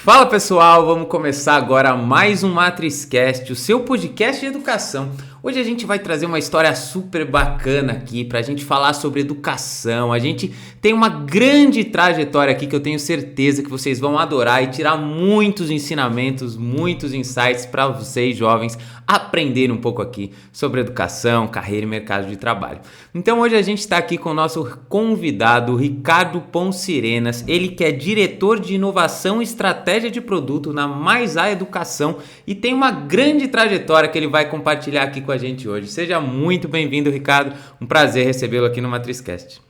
Fala pessoal, vamos começar agora mais um MatrizCast, o seu podcast de educação. Hoje a gente vai trazer uma história super bacana aqui pra gente falar sobre educação. A gente tem uma grande trajetória aqui que eu tenho certeza que vocês vão adorar e tirar muitos ensinamentos, muitos insights para vocês jovens aprenderem um pouco aqui sobre educação, carreira e mercado de trabalho. Então hoje a gente está aqui com o nosso convidado Ricardo Ponsirenas, ele que é diretor de inovação e estratégia de produto na Mais A Educação e tem uma grande trajetória que ele vai compartilhar aqui com a gente hoje. Seja muito bem-vindo, Ricardo. Um prazer recebê-lo aqui no MatrizCast.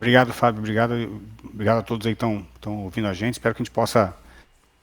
Obrigado, Fábio. Obrigado a todos aí que estão ouvindo a gente. Espero que a gente possa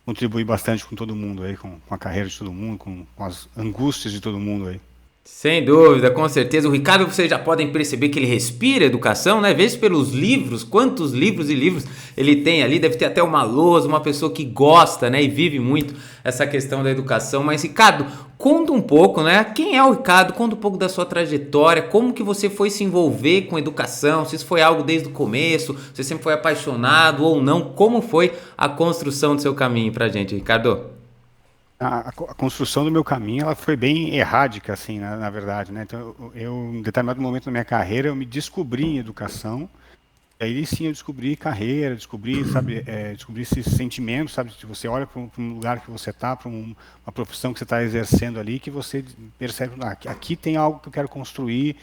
contribuir bastante com todo mundo aí, com a carreira de todo mundo, com as angústias de todo mundo aí. Sem dúvida, com certeza. O Ricardo, vocês já podem perceber que ele respira educação, né? Veja pelos livros, quantos livros e livros ele tem ali. Deve ter até uma lousa, uma pessoa que gosta, né? E vive muito essa questão da educação. Mas, Ricardo, conta um pouco, né? Quem é o Ricardo? Conta um pouco da sua trajetória, como que você foi se envolver com educação, se isso foi algo desde o começo, se você sempre foi apaixonado ou não. Como foi a construção do seu caminho pra gente, Ricardo? A construção do meu caminho, ela foi bem errádica, assim, na verdade, né? Então, em determinado momento da minha carreira, eu me descobri em educação. E aí sim eu descobri carreira, descobri esses sentimentos, sabe? Que você olha para um lugar que você está, para uma profissão que você está exercendo ali, que você percebe, aqui tem algo que eu quero construir,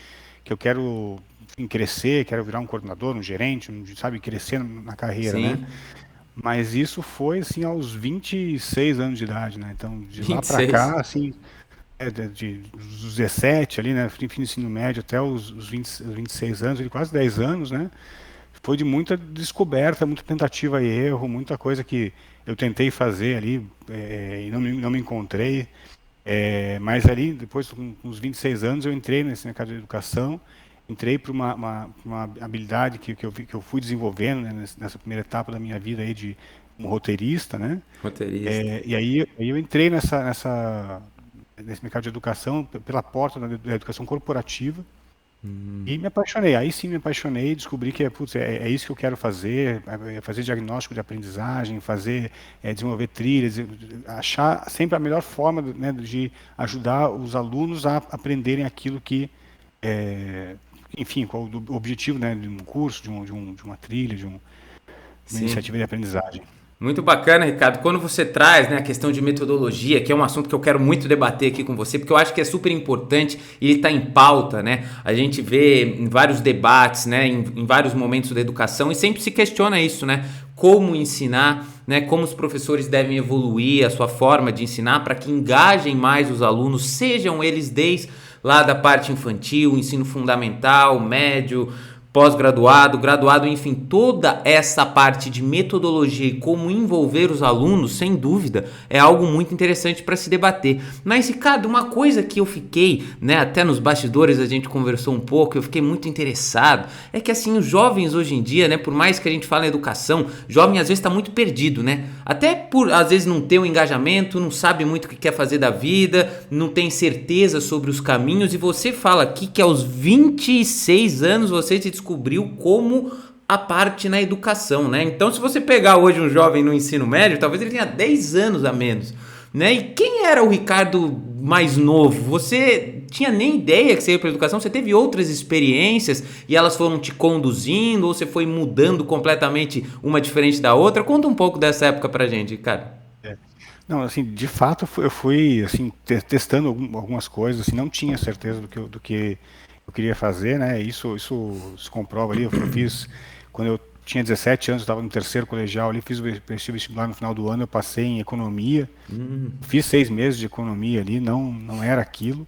que eu quero, enfim, crescer, quero virar um coordenador, um gerente, sabe, crescer na carreira, né? Sim, Mas isso foi, assim, aos 26 anos de idade, né? Então, de lá para 26. cá, assim, dos 17 ali, né? Fim do ensino médio até os 26 anos, quase 10 anos, né? Foi de muita descoberta, muita tentativa e erro, muita coisa que eu tentei fazer ali e não me encontrei. Mas ali, depois, com uns 26 anos, eu entrei nesse mercado de educação, entrei para uma habilidade que eu fui desenvolvendo, né, nessa primeira etapa da minha vida aí de como roteirista, né? Roteirista. E aí eu entrei nesse mercado de educação pela porta da educação corporativa. E me apaixonei, aí sim me apaixonei, descobri que putz, é isso que eu quero fazer, fazer diagnóstico de aprendizagem, desenvolver trilhas, achar sempre a melhor forma, né, de ajudar os alunos a aprenderem aquilo que, enfim, qual o objetivo, né, de um curso, de uma trilha, de uma Sim. iniciativa de aprendizagem. Muito bacana, Ricardo. Quando você traz, né, a questão de metodologia, que é um assunto que eu quero muito debater aqui com você, porque eu acho que é super importante e ele está em pauta, né? A gente vê em vários debates, né, em vários momentos da educação e sempre se questiona isso, né? Como ensinar, né? Como os professores devem evoluir a sua forma de ensinar para que engajem mais os alunos, sejam eles desde lá da parte infantil, ensino fundamental, médio, pós-graduado, graduado, enfim, toda essa parte de metodologia e como envolver os alunos, sem dúvida, é algo muito interessante para se debater. Mas, Ricardo, uma coisa que eu fiquei, né, até nos bastidores a gente conversou um pouco, eu fiquei muito interessado, é que assim, os jovens hoje em dia, né, por mais que a gente fale em educação, jovem às vezes está muito perdido, né? Até por, às vezes, não ter um engajamento, não sabe muito o que quer fazer da vida, não tem certeza sobre os caminhos, e você fala aqui que aos 26 anos você se descobriu como a parte na educação, né? Então, se você pegar hoje um jovem no ensino médio, talvez ele tenha 10 anos a menos, né? E quem era o Ricardo mais novo? Você tinha nem ideia que você ia para educação? Você teve outras experiências e elas foram te conduzindo ou você foi mudando completamente uma diferente da outra? Conta um pouco dessa época pra gente, Ricardo. Não, assim, de fato, eu fui assim, testando algumas coisas, assim, não tinha certeza do que eu queria fazer, né? Isso se comprova ali. Eu fiz, quando eu tinha 17 anos, eu estava no terceiro colegial ali, fiz o vestibular no final do ano, eu passei em economia, fiz 6 meses de economia ali, não era aquilo.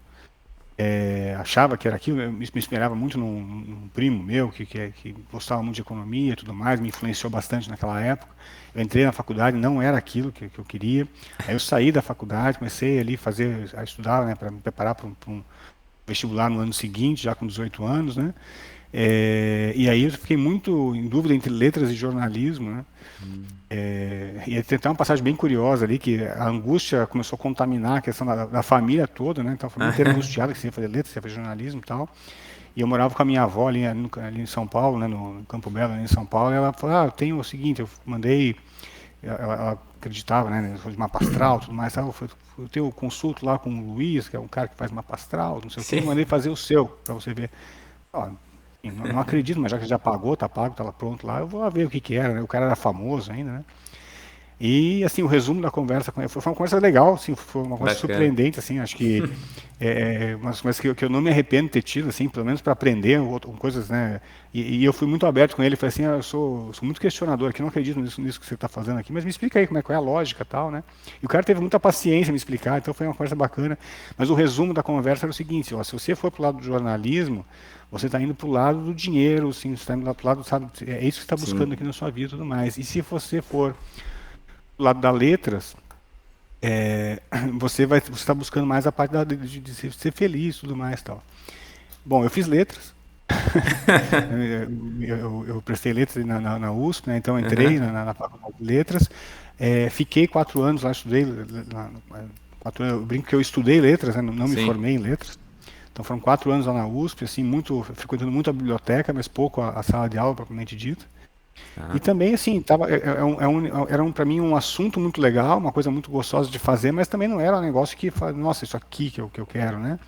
Achava que era aquilo, eu me inspirava muito num primo meu que gostava muito de economia e tudo mais, me influenciou bastante naquela época. Eu entrei na faculdade, não era aquilo que eu queria. Aí eu saí da faculdade, comecei ali a estudar, né, para me preparar para um vestibular no ano seguinte, já com 18 anos, né? E aí eu fiquei muito em dúvida entre letras e jornalismo, né? E tem até uma passagem bem curiosa ali, que a angústia começou a contaminar a questão da família toda, né? Então a família inteira angustiada, que você ia fazer letras, você ia fazer jornalismo e tal. E eu morava com a minha avó ali em São Paulo, né? No Campo Belo, ali em São Paulo, e ela falou, tem o seguinte, eu mandei... Ela acreditava, né, de mapa astral, tudo mais, eu tenho consulto lá com o Luiz, que é um cara que faz mapa astral, não sei o que, eu Sim. mandei fazer o seu, para você ver. Ó, enfim, não acredito, mas já que já pagou, tá pago, tá lá pronto lá, eu vou lá ver o que que era, né? O cara era famoso ainda, né? E assim, o resumo da conversa com ele foi uma conversa legal, assim, foi uma conversa Bacana. surpreendente, assim, acho que umas coisas que eu não me arrependo de ter tido, assim, pelo menos para aprender coisas, né? E eu fui muito aberto com ele, falei assim, eu sou muito questionador aqui, não acredito nisso que você está fazendo aqui, mas me explica aí qual é a lógica e tal, né? E o cara teve muita paciência em me explicar, então foi uma conversa bacana. Mas o resumo da conversa era o seguinte, ó, se você for pro lado do jornalismo, você está indo pro lado do dinheiro, assim, você está indo pro lado, sabe, é isso que você está buscando Sim. aqui na sua vida e tudo mais. E se você for do lado das letras, você está buscando mais a parte de ser feliz e tudo mais e tal. Bom, eu fiz letras, eu prestei letras na USP, né, então entrei Aham. na faculdade de letras, fiquei 4 anos lá, estudei, 4 anos, eu brinco que eu estudei letras, né, não me Sim. formei em letras, então foram 4 anos lá na USP, assim, frequentando muito a biblioteca, mas pouco a sala de aula propriamente dita. E Tá. também, assim, era para mim um assunto muito legal, uma coisa muito gostosa de fazer, mas também não era um negócio que, nossa, isso aqui que eu quero, né?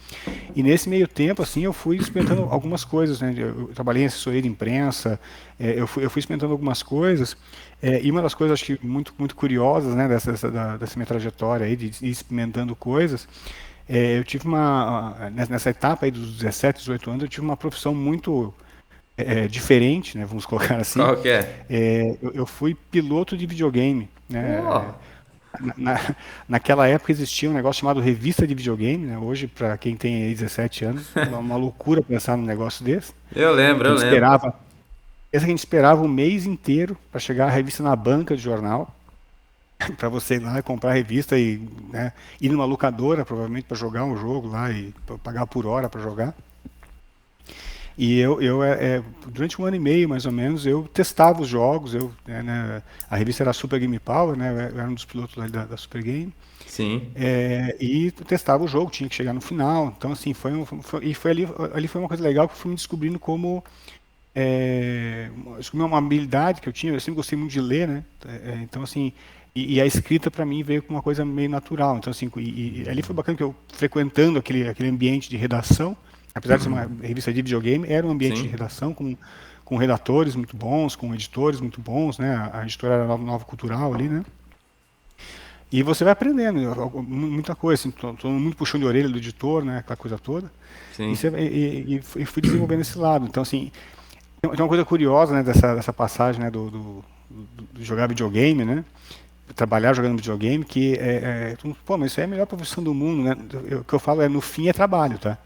E nesse meio tempo, assim, eu fui experimentando algumas coisas, né? Eu trabalhei em assessoria de imprensa, eu fui experimentando algumas coisas, e uma das coisas, acho que muito curiosas, né, dessa minha trajetória aí, de ir experimentando coisas, eu tive nessa etapa aí dos 17, 18 anos, eu tive uma profissão muito diferente, né, vamos colocar assim. Qual que é? Eu fui piloto de videogame, né? Pô, Na, na- Naquela época existia um negócio chamado revista de videogame, né? Hoje, para quem tem aí 17 anos, é uma loucura pensar num negócio desse. eu lembro, Que a eu gente lembro. esperava, essa que a gente esperava um mês inteiro para chegar a revista na banca de jornal, para você ir lá e comprar a revista e, né, ir numa locadora, provavelmente, para jogar um jogo lá e pagar por hora para jogar. E durante um ano e meio, mais ou menos, eu testava os jogos. A revista era a Super Game Power, né? Eu era um dos pilotos lá da Super Game. Sim. E testava o jogo, tinha que chegar no final. Então, assim, ali foi uma coisa legal que eu fui me descobrindo como descobri uma habilidade que eu tinha. Eu sempre gostei muito de ler, né? Então, assim, e a escrita para mim veio com uma coisa meio natural. Então, assim, e ali foi bacana que eu frequentando aquele ambiente de redação, apesar de ser uma revista de videogame, era um ambiente de Sim. redação com redatores muito bons, com editores muito bons, né? A editora era Nova Cultural ali, né? E você vai aprendendo muita coisa, assim, tô muito puxão de orelha do editor, né? Aquela coisa toda. Sim. E fui desenvolvendo esse lado. Então, assim, tem uma coisa curiosa, né, dessa passagem, né, do jogar videogame, né? Trabalhar jogando videogame, que pô, mas isso é a melhor profissão do mundo, né? O que eu falo no fim é trabalho, tá?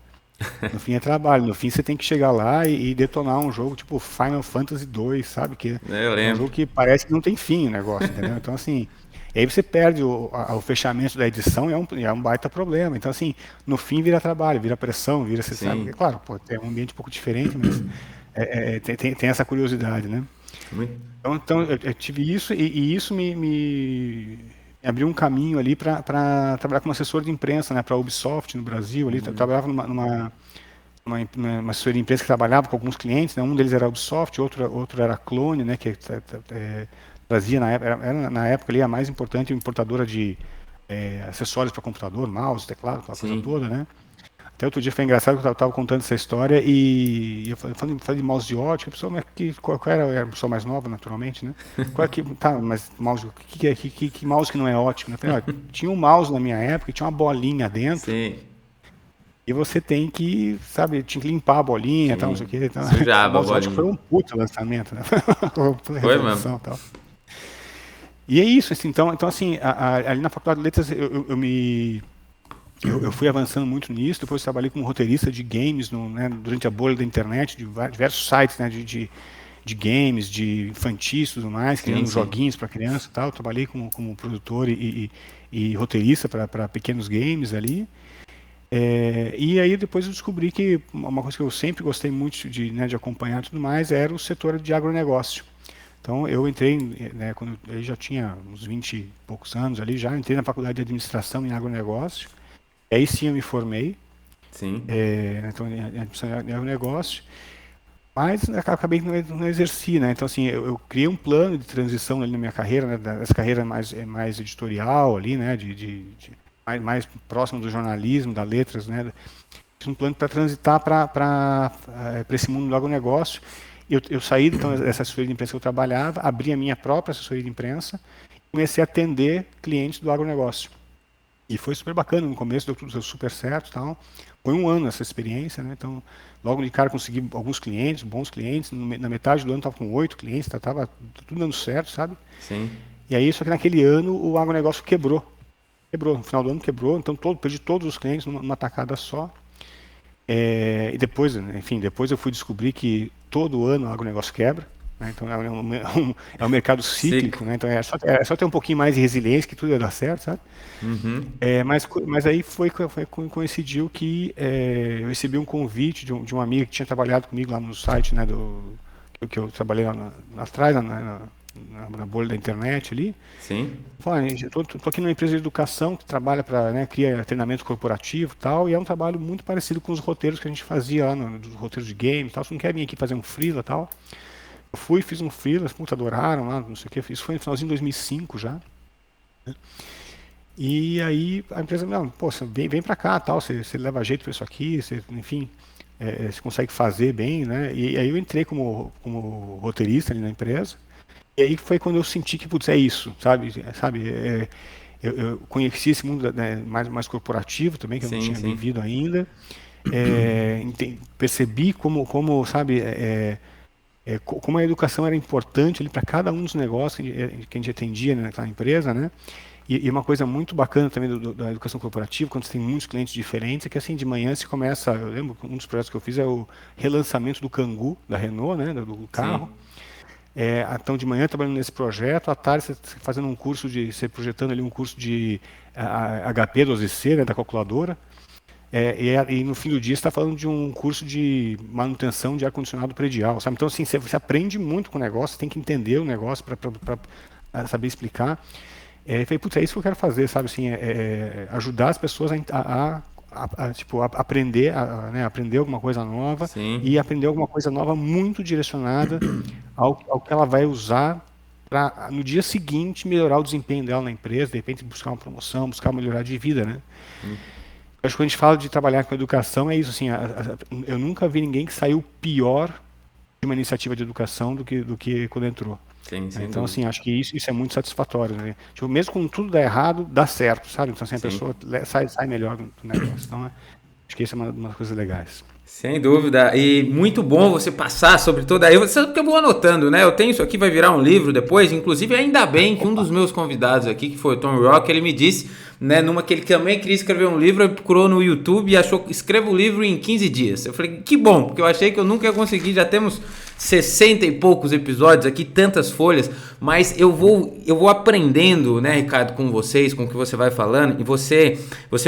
No fim é trabalho, no fim você tem que chegar lá e detonar um jogo tipo Final Fantasy 2, sabe? Que Eu é um lembro. jogo que parece que não tem fim o negócio, entendeu? Então, assim, e aí você perde o fechamento da edição, é um baita problema. Então, assim, no fim vira trabalho, vira pressão, você sabe, é Sim. claro, pô, é um ambiente um pouco diferente, mas tem essa curiosidade, né? Muito. Então eu tive isso e isso me abriu um caminho ali para trabalhar como assessor de imprensa, né, para a Ubisoft no Brasil. Ali, trabalhava numa assessoria de imprensa que trabalhava com alguns clientes, né, um deles era a Ubisoft, outro era a Clone, né, que trazia na época, era na época ali a mais importante importadora de acessórios para computador, mouse, teclado, aquela coisa Sim. toda, né? Até outro dia foi engraçado que eu estava contando essa história e eu falei de mouse de ótica, a pessoa, mas qual era a pessoa mais nova, naturalmente, né? Qual é que, tá, mas mouse, que mouse que não é ótico? Né? Eu falei, ó, tinha um mouse na minha época e tinha uma bolinha dentro Sim. e você tem que, sabe, tinha que limpar a bolinha e tal, não sei o Sim. que. Então, o Sujava a mouse ótico foi bolinha. um puta lançamento, né? Puta Foi mesmo. revolução e tal. E é isso, assim, então assim, ali na Faculdade de Letras eu fui avançando muito nisso, depois trabalhei como roteirista de games né, durante a bolha da internet, de diversos sites, né, de games, de infantis e tudo mais, Sim, criando sim. joguinhos para criança e tal. Trabalhei como produtor e roteirista para pequenos games ali. E aí depois eu descobri que uma coisa que eu sempre gostei muito de acompanhar e tudo mais era o setor de agronegócio. Então eu entrei, né, quando eu já tinha uns 20 e poucos anos ali, já entrei na faculdade de administração em agronegócio. Aí sim eu me formei, Sim. então em administração de agronegócio. Mas acabei que não exerci, né? Então, assim, eu criei um plano de transição ali na minha carreira, né? Dessa carreira mais editorial ali, né? Mais próximo do jornalismo, da letras, né? Tinha um plano para transitar para esse mundo do agronegócio. Eu saí então dessa assessoria de imprensa que eu trabalhava, abri a minha própria assessoria de imprensa e comecei a atender clientes do agronegócio. E foi super bacana, no começo deu tudo super certo e tal. Foi um ano essa experiência, né? Então, logo de cara consegui alguns clientes, bons clientes. Na metade do ano estava com 8 clientes, estava tudo dando certo, sabe? Sim. E aí, só que naquele ano o agronegócio quebrou. No final do ano quebrou, então perdi todos os clientes numa tacada só. E depois, enfim, depois eu fui descobrir que todo ano o agronegócio quebra. Né? Então é um mercado cíclico, né? Então é só ter um pouquinho mais de resiliência que tudo ia dar certo, sabe? Uhum. Mas aí coincidiu que eu recebi um convite de uma amiga que tinha trabalhado comigo lá no site, né, que eu trabalhei lá atrás, na bolha da internet ali. Sim. Falei, eu tô aqui numa empresa de educação que trabalha para, né, cria treinamento corporativo e tal, e é um trabalho muito parecido com os roteiros que a gente fazia lá, dos roteiros de game e tal. Você não quer vir aqui fazer um freela e tal? Eu fui, fiz um freela, puta, adoraram lá, não sei o que. Isso foi no finalzinho de 2005 já. Né? E aí a empresa, não, pô, você vem para cá, tal, você leva jeito para isso aqui, você, enfim, você consegue fazer bem, né? E aí eu entrei como roteirista ali na empresa. E aí foi quando eu senti que, putz, é isso, sabe? Eu conheci esse mundo, né, mais corporativo também, que eu não tinha vivido ainda. Percebi como sabe, como a educação era importante ali para cada um dos negócios que a gente atendia naquela empresa, né? E uma coisa muito bacana também da educação corporativa, quando você tem muitos clientes diferentes, é que assim, de manhã se começa, eu lembro que um dos projetos que eu fiz é o relançamento do Kangoo, da Renault, né, do carro. Sim. Então, de manhã trabalhando nesse projeto, à tarde você fazendo um curso você projetando ali um curso de HP 12C, né, da calculadora, e no fim do dia você está falando de um curso de manutenção de ar-condicionado predial, sabe? Então, assim, você aprende muito com o negócio, você tem que entender o negócio para saber explicar. Eu falei, putz, é isso que eu quero fazer, sabe? Assim, ajudar as pessoas tipo, aprender, né, aprender alguma coisa nova. Sim. E aprender alguma coisa nova muito direcionada ao que ela vai usar para, no dia seguinte, melhorar o desempenho dela na empresa, de repente buscar uma promoção, buscar melhorar de vida, né? Acho que quando a gente fala de trabalhar com educação, é isso, assim, eu nunca vi ninguém que saiu pior de uma iniciativa de educação do que quando entrou. Sim, então, assim, acho que isso é muito satisfatório, né? Tipo, mesmo quando tudo dá errado, dá certo, sabe? Então, assim, a pessoa sai melhor do negócio. Então, acho que isso é uma das coisas legais. Sem dúvida, e muito bom você passar sobre toda aí, porque eu vou anotando, né? Eu tenho isso aqui, vai virar um livro depois, inclusive ainda bem que um dos meus convidados aqui, que foi o Tom Rock, ele me disse, né, numa que ele também queria escrever um livro, ele procurou no YouTube e achou que escreva o livro em 15 dias. Eu falei, que bom, porque eu achei que eu nunca ia conseguir, já temos 60 e poucos episódios aqui, tantas folhas, mas eu vou aprendendo, né, Ricardo, com vocês, com o que você vai falando, e você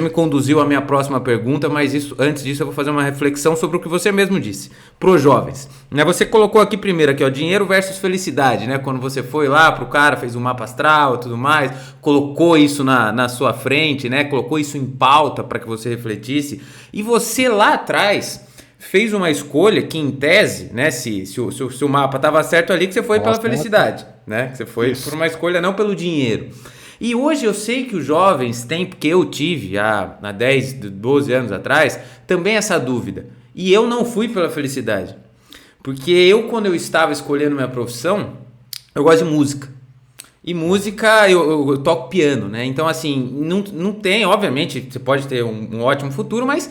me conduziu à minha próxima pergunta, mas antes disso eu vou fazer uma reflexão sobre o que você mesmo disse, pros jovens. Né, você colocou aqui primeiro, aqui, ó, dinheiro versus felicidade, né, quando você foi lá pro cara, fez um mapa astral e tudo mais, colocou isso na sua frente, né, colocou isso em pauta para que você refletisse, e você lá atrás fez uma escolha que, em tese, né, se o mapa estava certo ali, que você foi pela felicidade, né? Que você foi por uma escolha, não pelo dinheiro. E hoje eu sei que os jovens têm, porque eu tive há 10, 12 anos atrás, também essa dúvida. E eu não fui pela felicidade. Porque quando eu estava escolhendo minha profissão, eu gosto de música. E música, eu toco piano, né? Então, assim, não tem, obviamente, você pode ter um ótimo futuro, mas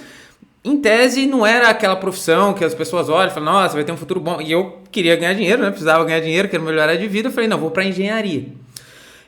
em tese não era aquela profissão que as pessoas olham e falam, nossa, vai ter um futuro bom. E eu queria ganhar dinheiro, né? Precisava ganhar dinheiro, quero melhorar de vida. Eu falei, não, vou para engenharia.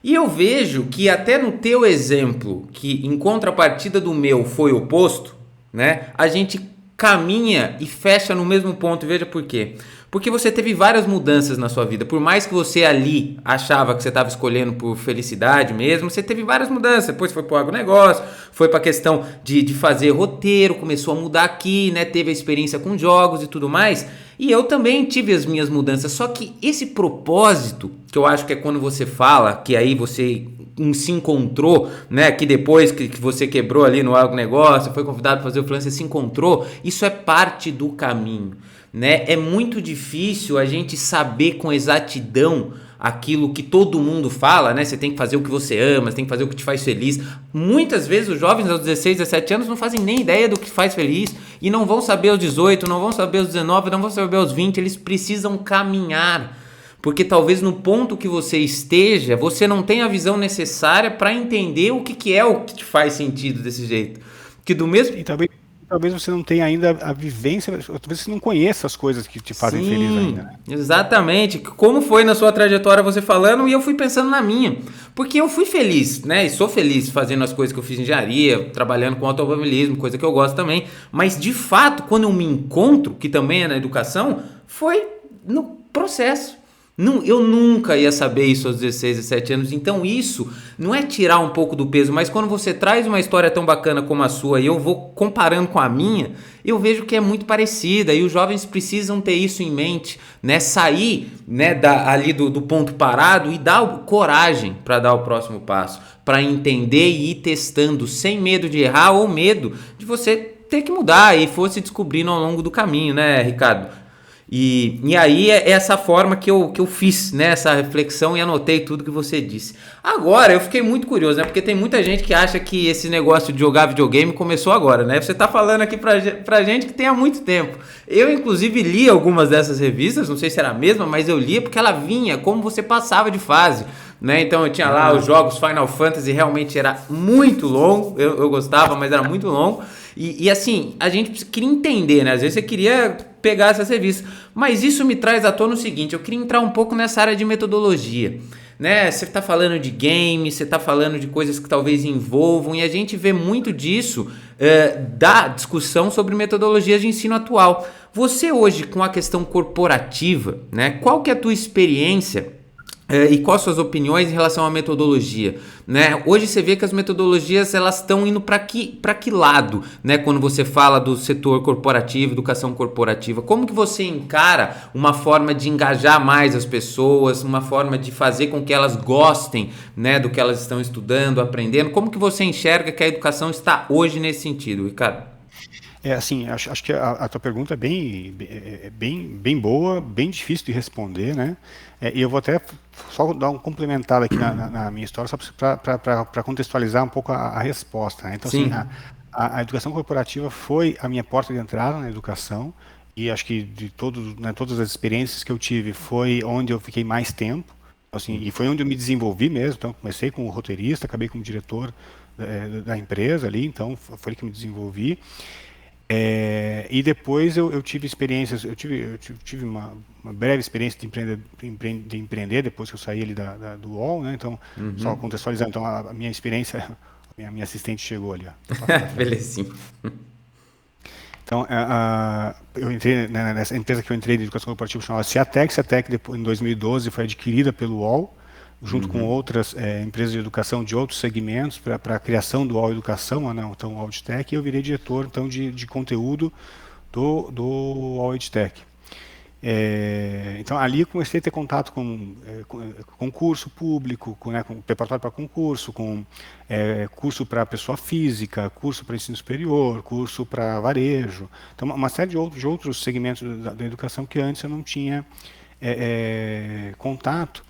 E eu vejo que até no teu exemplo, que em contrapartida do meu foi oposto, né? A gente caminha e fecha no mesmo ponto. Veja por quê. Porque você teve várias mudanças na sua vida. Por mais que você ali achava que você estava escolhendo por felicidade mesmo, você teve várias mudanças. Depois foi para o agronegócio, foi para a questão de fazer roteiro, começou a mudar aqui, né? Teve a experiência com jogos e tudo mais. E eu também tive as minhas mudanças, só que esse propósito, que eu acho que é quando você fala, que aí você se encontrou, né, que depois que você quebrou ali no agronegócio, foi convidado para fazer o freelancer, se encontrou, isso é parte do caminho, né? É muito difícil a gente saber com exatidão aquilo que todo mundo fala, né? Você tem que fazer o que você ama, você tem que fazer o que te faz feliz. Muitas vezes os jovens aos 16, 17 anos não fazem nem ideia do que faz feliz e não vão saber aos 18, não vão saber aos 19, não vão saber aos 20, eles precisam caminhar. Porque talvez no ponto que você esteja, você não tenha a visão necessária para entender o que é o que te faz sentido desse jeito. Que do mesmo... E talvez você não tenha ainda a vivência, talvez você não conheça as coisas que te fazem feliz ainda, né? Exatamente. Como foi na sua trajetória você falando e eu fui pensando na minha. Porque eu fui feliz, né? E sou feliz fazendo as coisas que eu fiz em engenharia, trabalhando com automobilismo, coisa que eu gosto também. Mas de fato, quando eu me encontro, que também é na educação, foi no processo. Não, eu nunca ia saber isso aos 16, 17 anos, então isso não é tirar um pouco do peso, mas quando você traz uma história tão bacana como a sua e eu vou comparando com a minha, eu vejo que é muito parecida e os jovens precisam ter isso em mente, né? Sair, né, ali do ponto parado e dar coragem para dar o próximo passo, para entender e ir testando sem medo de errar ou medo de você ter que mudar e for se descobrindo ao longo do caminho, né, Ricardo? E aí é essa forma que eu fiz, né, essa reflexão e anotei tudo que você disse. Agora, eu fiquei muito curioso, né, porque tem muita gente que acha que esse negócio de jogar videogame começou agora, né? Você tá falando aqui pra gente que tem há muito tempo. Eu, inclusive, li algumas dessas revistas, não sei se era a mesma, mas eu lia porque ela vinha como você passava de fase, né? Então eu tinha lá os jogos Final Fantasy, realmente era muito longo, eu gostava, mas era muito longo. E assim, a gente queria entender, né? Às vezes você queria pegar essas revistas. Mas isso me traz à tona o seguinte, eu queria entrar um pouco nessa área de metodologia, né? Você está falando de games, você está falando de coisas que talvez envolvam, e a gente vê muito disso da discussão sobre metodologias de ensino atual. Você hoje, com a questão corporativa, né? Qual que é a tua experiência e quais suas opiniões em relação à metodologia, né? Hoje você vê que as metodologias elas estão indo para que lado, né? Quando você fala do setor corporativo, educação corporativa, como que você encara uma forma de engajar mais as pessoas, uma forma de fazer com que elas gostem, né, do que elas estão estudando, aprendendo? Como que você enxerga que a educação está hoje nesse sentido, Ricardo? Assim, acho que a tua pergunta é bem boa, bem difícil de responder, né? E eu vou até só dar um complementar aqui na minha história, só para contextualizar um pouco a resposta, né? Então, Sim. assim, a educação corporativa foi a minha porta de entrada na educação, e acho que de todas as experiências que eu tive, foi onde eu fiquei mais tempo, assim, e foi onde eu me desenvolvi mesmo. Então, comecei como roteirista, acabei como diretor da empresa ali, então foi ali que eu me desenvolvi. E depois eu tive experiências, eu tive uma breve experiência de empreender depois que eu saí ali do UOL, né? Então, só contextualizar, então a minha experiência, a minha assistente chegou ali, ó. Belezinha. Então, eu entrei, né, nessa empresa que eu entrei de educação corporativa chamada Ciatec. Ciatec, depois, em 2012, foi adquirida pelo UOL, junto com outras empresas de educação de outros segmentos, para a criação do UOL Educação, né, então o UOL EdTech, e eu virei diretor então, de conteúdo do UOL EdTech. Então ali eu comecei a ter contato com concurso público, com preparatório para concurso, com curso para pessoa física, curso para ensino superior, curso para varejo. Então uma série de outros segmentos da educação que antes eu não tinha contato.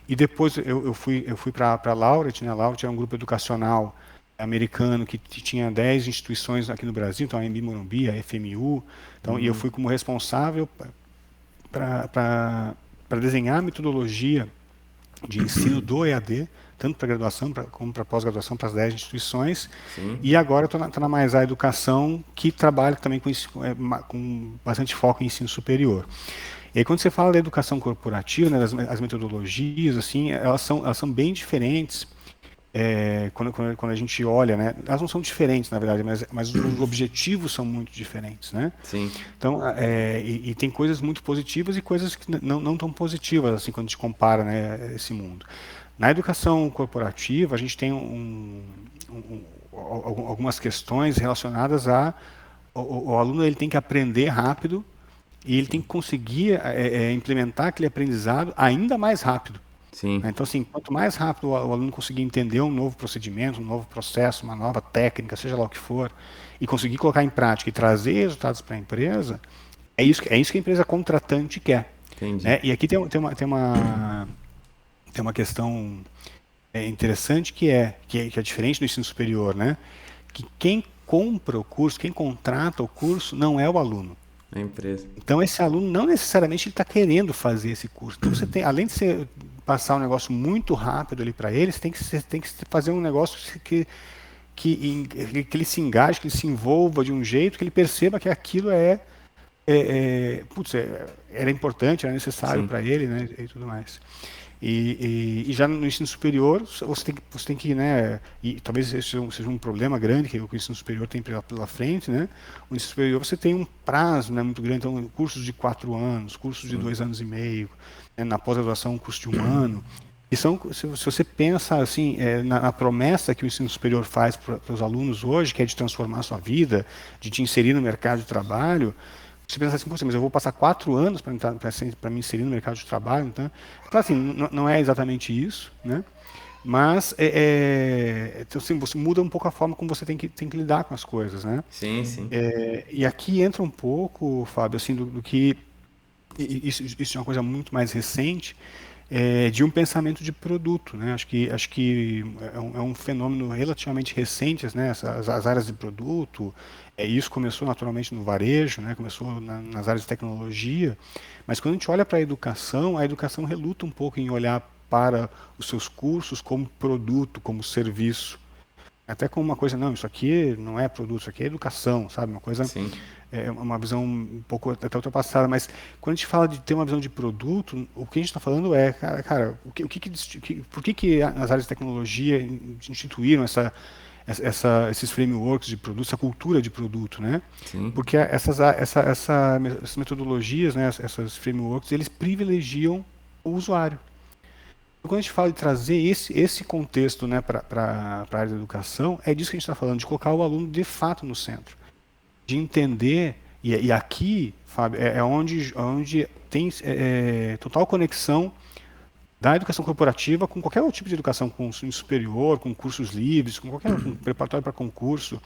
E depois eu fui para a Laureate, né? A Laureate era um grupo educacional americano que tinha 10 instituições aqui no Brasil, então a Embi Morumbi, a FMU, então, e eu fui como responsável para desenhar a metodologia de ensino do EAD, tanto para graduação como para pós-graduação, para as 10 instituições. Sim. E agora estou na Mais A Educação, que trabalha também com bastante foco em ensino superior. E aí, quando você fala da educação corporativa, né, as metodologias, assim, elas são bem diferentes. Quando a gente olha, né, elas não são diferentes, na verdade, mas os objetivos são muito diferentes, né? Sim. Então, e tem coisas muito positivas e coisas que não tão positivas, assim, quando a gente compara, né, esse mundo. Na educação corporativa, a gente tem algumas questões relacionadas o aluno ele tem que aprender rápido e ele tem que conseguir implementar aquele aprendizado ainda mais rápido. Sim. Então, assim, quanto mais rápido o aluno conseguir entender um novo procedimento, um novo processo, uma nova técnica, seja lá o que for, e conseguir colocar em prática e trazer resultados para a empresa, é isso que a empresa contratante quer. Entendi. Né? E aqui tem uma questão interessante que é diferente do ensino superior, né? Que quem compra o curso, quem contrata o curso, não é o aluno. A empresa. Então esse aluno não necessariamente está querendo fazer esse curso. Então você tem, além de você passar um negócio muito rápido ali para ele, você tem que fazer um negócio que ele se engaje, que ele se envolva de um jeito que ele perceba que aquilo era importante, era necessário para ele, né, e tudo mais. E já no ensino superior, você tem que, né, e talvez esse seja um problema grande que o ensino superior tem pela frente, né? O ensino superior você tem um prazo, né, muito grande, então cursos de 4 anos, cursos de 2 anos e meio, né, na pós-graduação um curso de 1 ano. E se você pensa assim, na promessa que o ensino superior faz para os alunos hoje, que é de transformar a sua vida, de te inserir no mercado de trabalho, você pensa assim, mas eu vou passar 4 anos para me inserir no mercado de trabalho, então assim, não é exatamente isso, né? Mas então, assim, você muda um pouco a forma como você tem que lidar com as coisas, né? Sim, sim. E aqui entra um pouco, Fábio, assim, do que isso é uma coisa muito mais recente, de um pensamento de produto, né? Acho que é um fenômeno relativamente recente, né? As áreas de produto, isso começou naturalmente no varejo, né? Começou nas áreas de tecnologia, mas quando a gente olha para a educação reluta um pouco em olhar para os seus cursos como produto, como serviço. Até como uma coisa, não, isso aqui não é produto, isso aqui é educação, sabe? Uma coisa, Sim. uma visão um pouco até ultrapassada, mas quando a gente fala de ter uma visão de produto, o que a gente está falando é, cara, por que as áreas de tecnologia instituíram esses frameworks de produto, essa cultura de produto, né? Sim. Porque essas metodologias, né, esses frameworks, eles privilegiam o usuário. Quando a gente fala de trazer esse contexto, né, para a área da educação, é disso que a gente está falando, de colocar o aluno de fato no centro. De entender, e aqui, Fábio, é onde tem total conexão da educação corporativa com qualquer outro tipo de educação, com ensino superior, com cursos livres, com preparatório para concurso.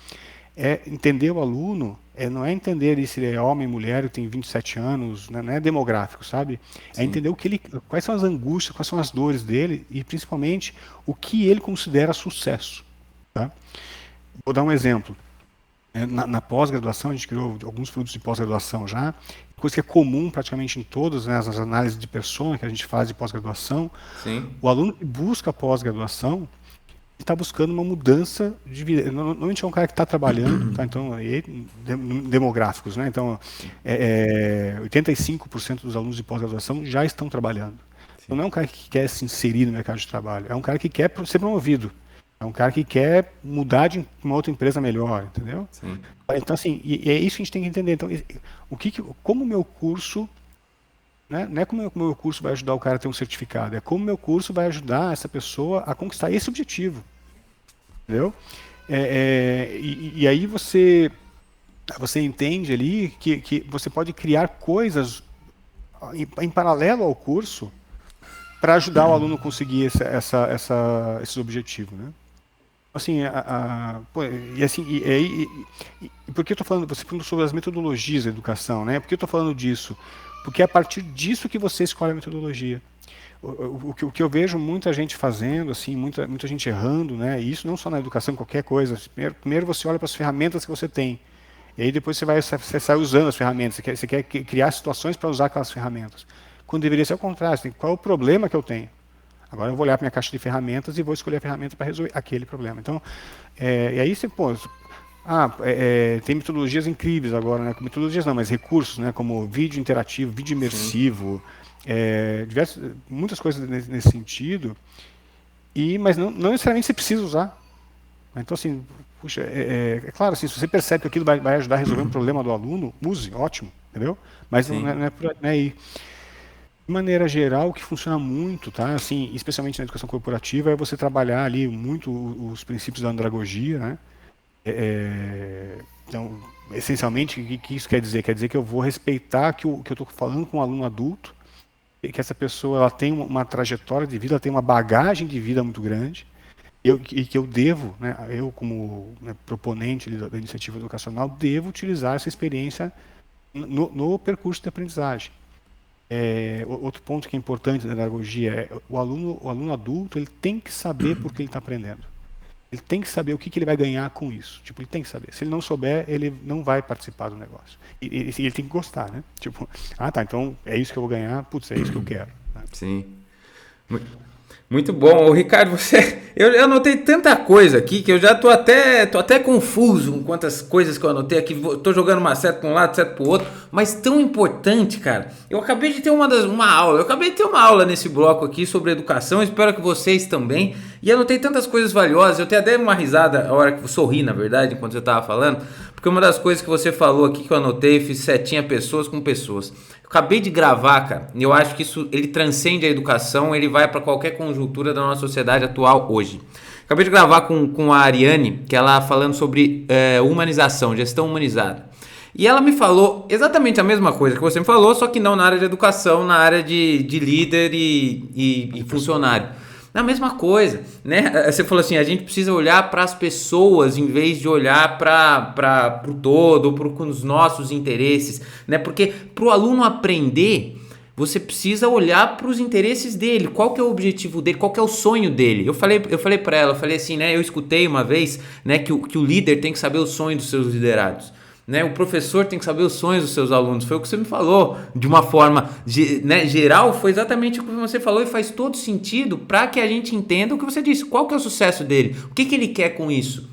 Entender o aluno, não é entender se ele é homem, mulher, tem 27 anos, né, não é demográfico, sabe? É Sim. entender quais são as angústias, quais são as dores dele e, principalmente, o que ele considera sucesso. Tá? Vou dar um exemplo. Na pós-graduação, a gente criou alguns produtos de pós-graduação já, coisa que é comum praticamente em todas, né, as análises de persona que a gente faz de pós-graduação. Sim. O aluno que busca pós-graduação está buscando uma mudança de vida. Normalmente é um cara que está trabalhando, tá? Então, demográficos, né? Então, 85% dos alunos de pós-graduação já estão trabalhando. Então, não é um cara que quer se inserir no mercado de trabalho, é um cara que quer ser promovido. É um cara que quer mudar de uma outra empresa melhor, entendeu? Sim. Então, assim, e é isso que a gente tem que entender. Então, como o meu curso, né, não é como o meu curso vai ajudar o cara a ter um certificado, é como o meu curso vai ajudar essa pessoa a conquistar esse objetivo, entendeu? E aí você entende ali que você pode criar coisas em paralelo ao curso para ajudar o aluno a conseguir esse objetivo, né? Assim, por que eu estou falando? Você falando sobre as metodologias da educação, né? Por que eu estou falando disso? Porque é a partir disso que você escolhe a metodologia. O que eu vejo muita gente fazendo, assim, muita gente errando, né? E isso não só na educação, qualquer coisa. Primeiro você olha para as ferramentas que você tem. E aí depois você sai usando as ferramentas. Você quer criar situações para usar aquelas ferramentas. Quando deveria ser o contrário. Qual é o problema que eu tenho? Agora eu vou olhar para minha caixa de ferramentas e vou escolher a ferramenta para resolver aquele problema. Então, e aí você, tem metodologias incríveis agora, né? Metodologias não, mas recursos, né? Como vídeo interativo, vídeo imersivo, muitas coisas nesse sentido. Mas não necessariamente você precisa usar. Então, assim, puxa, claro, assim, se você percebe que aquilo vai ajudar a resolver um problema do aluno, use, ótimo, entendeu? Mas não é por aí. De maneira geral, o que funciona muito, tá? Assim, especialmente na educação corporativa, é você trabalhar ali muito os princípios da andragogia, né? Então, essencialmente, o que isso quer dizer? Quer dizer que eu vou respeitar que eu estou falando com um aluno adulto, e que essa pessoa ela tem uma trajetória de vida, ela tem uma bagagem de vida muito grande, e que eu devo, né, eu como, né, proponente da iniciativa educacional, devo utilizar essa experiência no percurso de aprendizagem. Outro ponto que é importante da pedagogia é o aluno adulto, ele tem que saber por que ele está aprendendo. Ele tem que saber o que ele vai ganhar com isso. Tipo, ele tem que saber. Se ele não souber, ele não vai participar do negócio. E ele tem que gostar, né? Tipo, tá, então é isso que eu vou ganhar, putz, é isso que eu quero. Né? Sim. Muito bom. Ô, Ricardo, eu anotei tanta coisa aqui que eu já tô até confuso com quantas coisas que eu anotei aqui. Tô jogando uma seta para um lado, seta para o outro, mas tão importante, cara. Eu acabei de ter uma aula. Eu acabei de ter uma aula nesse bloco aqui sobre educação. Espero que vocês também. E anotei tantas coisas valiosas. Eu até dei uma risada a hora que eu sorri, na verdade, enquanto você tava falando, porque uma das coisas que você falou aqui que eu anotei, fiz setinha pessoas com pessoas. Acabei de gravar, cara, e eu acho que isso ele transcende a educação, ele vai para qualquer conjuntura da nossa sociedade atual hoje. Acabei de gravar com a Ariane, que ela falando sobre humanização, gestão humanizada. E ela me falou exatamente a mesma coisa que você me falou, só que não na área de educação, na área de líder e funcionário. Na mesma coisa, né? Você falou assim, a gente precisa olhar para as pessoas em vez de olhar para o todo, para os nossos interesses, né? Porque para o aluno aprender, você precisa olhar para os interesses dele, qual que é o objetivo dele, qual que é o sonho dele. Eu falei para ela, eu falei assim, né? Eu escutei uma vez, né, que o líder tem que saber o sonho dos seus liderados. Né, o professor tem que saber os sonhos dos seus alunos. Foi o que você me falou de uma forma, né, geral. Foi exatamente o que você falou e faz todo sentido para que a gente entenda o que você disse. Qual que é o sucesso dele? O que ele quer com isso?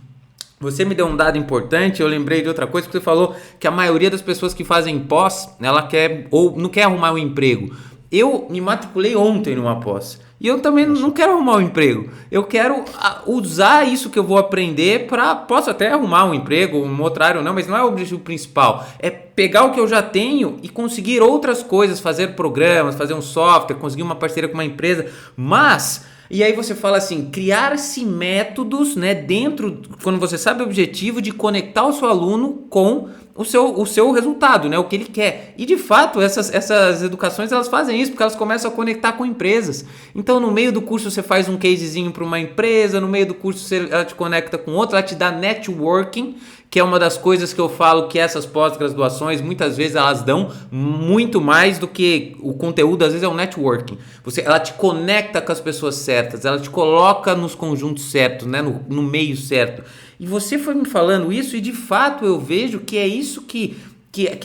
Você me deu um dado importante. Eu lembrei de outra coisa que você falou, que a maioria das pessoas que fazem pós, ela quer ou não quer arrumar um emprego. Eu me matriculei ontem numa pós. E eu também não quero arrumar um emprego. Eu quero usar isso que eu vou aprender para... Posso até arrumar um emprego, um outra área ou não, mas não é o objetivo principal. É pegar o que eu já tenho e conseguir outras coisas, fazer programas, fazer um software, conseguir uma parceria com uma empresa. Mas... E aí você fala assim, criar-se métodos, né, dentro, quando você sabe o objetivo, de conectar o seu aluno com o seu resultado, né, o que ele quer. E de fato, essas educações, elas fazem isso, porque elas começam a conectar com empresas. Então, no meio do curso, você faz um casezinho para uma empresa, no meio do curso, ela te conecta com outra, ela te dá networking, que é uma das coisas que eu falo que essas pós-graduações, muitas vezes elas dão muito mais do que o conteúdo, às vezes é o networking. Ela te conecta com as pessoas certas, ela te coloca nos conjuntos certos, né, no meio certo. E você foi me falando isso e de fato eu vejo que é isso que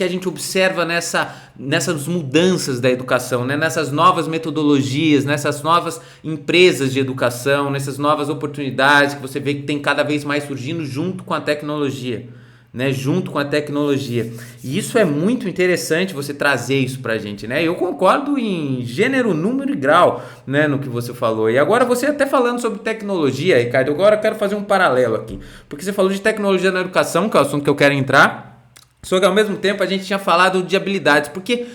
a gente observa nessas mudanças da educação, né? Nessas novas metodologias, nessas novas empresas de educação, nessas novas oportunidades que você vê que tem cada vez mais surgindo junto com a tecnologia, né? Junto com a tecnologia. E isso é muito interessante você trazer isso pra gente, né? Eu concordo em gênero, número e grau, né, no que você falou. E agora você até falando sobre tecnologia, Ricardo, agora eu quero fazer um paralelo aqui. Porque você falou de tecnologia na educação, que é o assunto que eu quero entrar. Só que ao mesmo tempo a gente tinha falado de habilidades, porque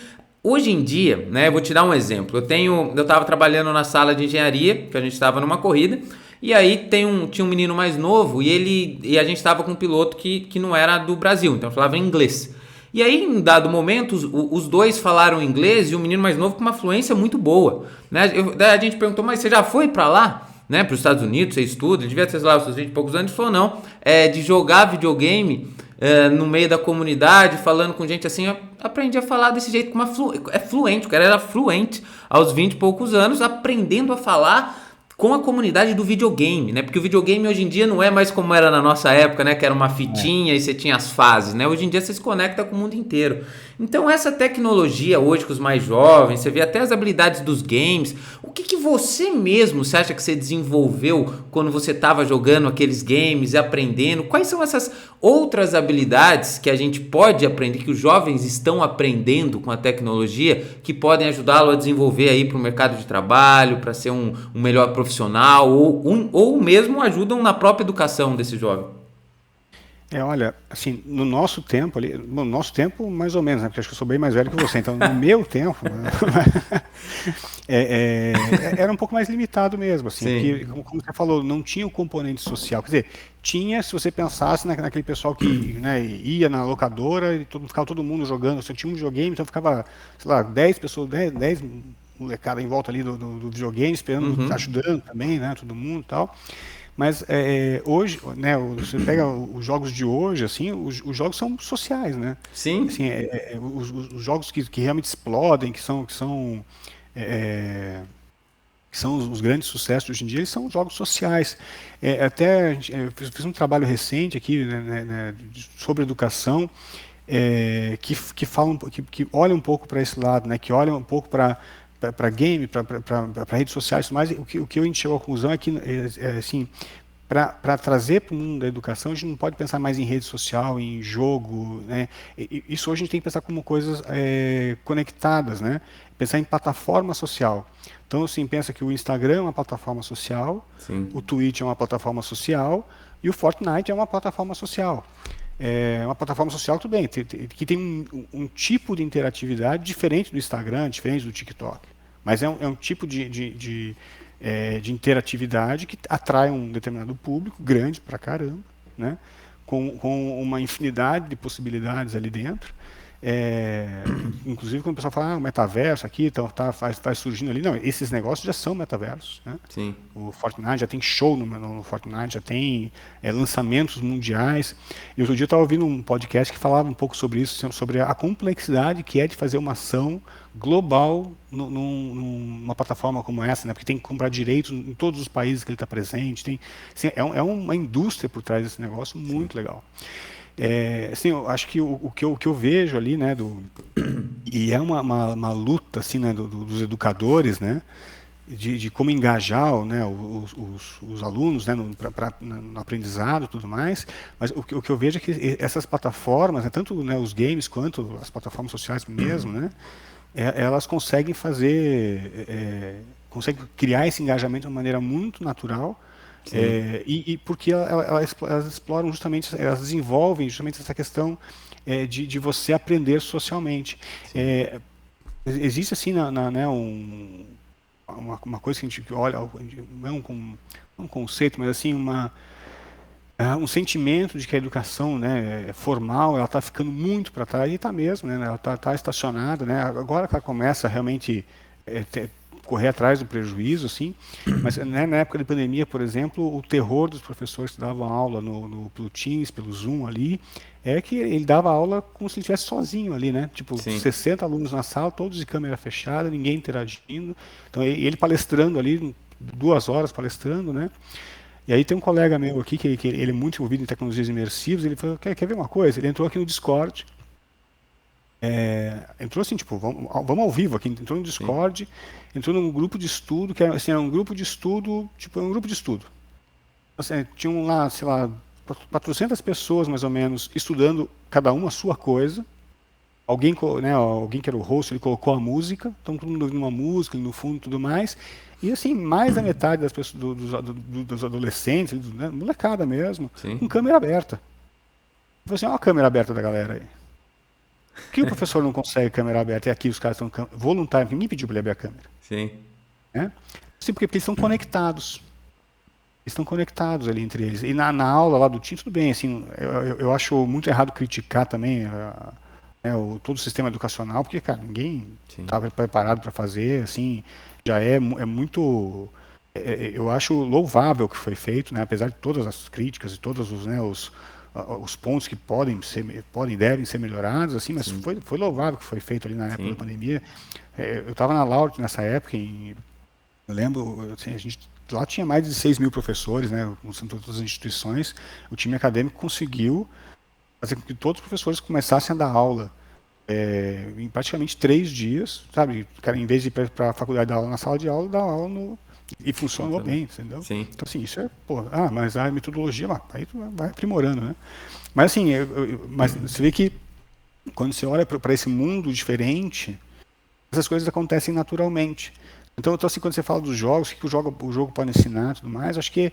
hoje em dia, né, eu vou te dar um exemplo, eu estava trabalhando na sala de engenharia, que a gente estava numa corrida, e aí tinha um menino mais novo, e a gente estava com um piloto que não era do Brasil, então falava inglês. E aí, em dado momento, os dois falaram inglês e o menino mais novo com uma fluência muito boa, né? Daí a gente perguntou, mas você já foi para lá? Né, para os Estados Unidos, você estuda, ele devia ter lá os seus 20 e poucos anos, ele falou, não, de jogar videogame no meio da comunidade, falando com gente assim, eu aprendi a falar desse jeito, fluente, o cara era fluente aos 20 e poucos anos, aprendendo a falar com a comunidade do videogame, né? Porque o videogame hoje em dia não é mais como era na nossa época, né? Que era uma fitinha e você tinha as fases, né? Hoje em dia você se conecta com o mundo inteiro. Então essa tecnologia hoje com os mais jovens, você vê até as habilidades dos games, o que você mesmo, você acha que você desenvolveu quando você estava jogando aqueles games e aprendendo? Quais são essas outras habilidades que a gente pode aprender, que os jovens estão aprendendo com a tecnologia, que podem ajudá-lo a desenvolver aí para o mercado de trabalho, para ser um melhor profissional ou mesmo ajudam na própria educação desse jovem? Olha, assim, no nosso tempo ali, no nosso tempo mais ou menos, né, porque acho que eu sou bem mais velho que você, então no meu tempo, né, era um pouco mais limitado mesmo, assim, porque, Sim. como você falou, não tinha o componente social, quer dizer, tinha se você pensasse naquele pessoal que, né, ia na locadora e ficava todo mundo jogando, você tinha um videogame, então ficava, sei lá, 10 pessoas, 10 molecada em volta ali do videogame, esperando, Uhum. ajudando também, né, todo mundo e tal. Mas hoje, né, você pega os jogos de hoje, assim, os jogos são sociais, né? Assim, Sim. os jogos que realmente explodem, é, que são os grandes sucessos hoje em dia, eles são jogos sociais. Até eu fiz um trabalho recente aqui, né, sobre educação, que fala que olha um pouco para esse lado, né, que olha um pouco para game, para redes sociais, mas o que a gente chegou à conclusão é que assim, para trazer para o mundo da educação, a gente não pode pensar mais em rede social, em jogo, né? Isso hoje a gente tem que pensar como coisas conectadas, né? Pensar em plataforma social. Então, assim, pensa que o Instagram é uma plataforma social, o Sim. Twitch é uma plataforma social e o Fortnite é uma plataforma social. É uma plataforma social, tudo bem, que tem um tipo de interatividade diferente do Instagram, diferente do TikTok. Mas é um tipo de interatividade que atrai um determinado público, grande pra caramba, né? Com uma infinidade de possibilidades ali dentro. Inclusive quando o pessoal fala, o metaverso aqui, então faz surgindo ali. Não, esses negócios já são metaversos, né? Sim. O Fortnite já tem show no Fortnite, já tem lançamentos mundiais. E outro dia eu estava ouvindo um podcast que falava um pouco sobre isso, sobre a complexidade que é de fazer uma ação global numa plataforma como essa, né? Porque tem que comprar direitos em todos os países que ele está presente. Assim, é uma indústria por trás desse negócio Sim. muito legal. Assim, eu acho que o que eu vejo ali, né, e é uma luta assim, né, dos educadores, né, de como engajar, né, os alunos, né, no aprendizado e tudo mais, mas o que eu vejo é que essas plataformas, né, tanto, né, os games quanto as plataformas sociais mesmo, né, elas conseguem conseguem criar esse engajamento de uma maneira muito natural, Sim. e porque elas exploram justamente, elas desenvolvem justamente essa questão de você aprender socialmente. Sim. É, existe assim, né, uma coisa que a gente olha, não é um conceito, mas assim, um sentimento de que a educação, né, formal, ela está ficando muito para trás, e está mesmo, né, ela está estacionada, né, agora que ela começa a realmente correr atrás do prejuízo, assim, mas, né, na época da pandemia, por exemplo, o terror dos professores que davam aula pelo Teams, pelo Zoom ali, é que ele dava aula como se ele estivesse sozinho ali, né, tipo, Sim. 60 alunos na sala, todos de câmera fechada, ninguém interagindo, então ele palestrando ali, 2 horas palestrando, né. E aí tem um colega meu aqui que ele é muito envolvido em tecnologias imersivas, ele falou, quer ver uma coisa? Ele entrou aqui no Discord, entrou assim, tipo, vamos ao vivo aqui, entrou no Sim. Discord, entrou num grupo de estudo, que era, assim, era um grupo de estudo, tipo, um grupo de estudo. Assim, tinham lá, sei lá, 400 pessoas mais ou menos estudando cada uma a sua coisa. Né, alguém que era o host, ele colocou a música, então todo mundo ouvindo uma música ali no fundo e tudo mais. E assim, mais da metade das pessoas, dos adolescentes, né, molecada mesmo, com Sim. câmera aberta. Eu falei assim, olha a câmera aberta da galera aí. Por que o professor não consegue câmera aberta? E aqui os caras estão voluntários, ninguém pediu para ele abrir a câmera. Sim. Né? Sim, porque eles estão conectados. Eles estão conectados ali entre eles. E na aula lá do TIM, tudo bem, assim, eu acho muito errado criticar também todo o sistema educacional, porque, cara, ninguém Sim. estava preparado para fazer, assim, já é muito, eu acho louvável o que foi feito, né, apesar de todas as críticas e todos os pontos que podem e devem ser melhorados, assim, mas Sim. foi louvável o que foi feito ali na época da Sim. pandemia. Eu estava na Laut nessa época, eu lembro, assim, a gente lá tinha mais de 6 mil professores, né, com todas as instituições. O time acadêmico conseguiu fazer com que todos os professores começassem a dar aula em praticamente 3 dias, sabe? Cara, em vez de ir para a faculdade dar aula na sala de aula, dar aula e funcionou Computador. bem, entendeu? Sim. Então, assim, isso pô, mas a metodologia, aí tu vai aprimorando, né? Mas, assim, mas você vê que quando você olha para esse mundo diferente, essas coisas acontecem naturalmente. Então, assim, quando você fala dos jogos, o que o jogo pode ensinar e tudo mais, acho que,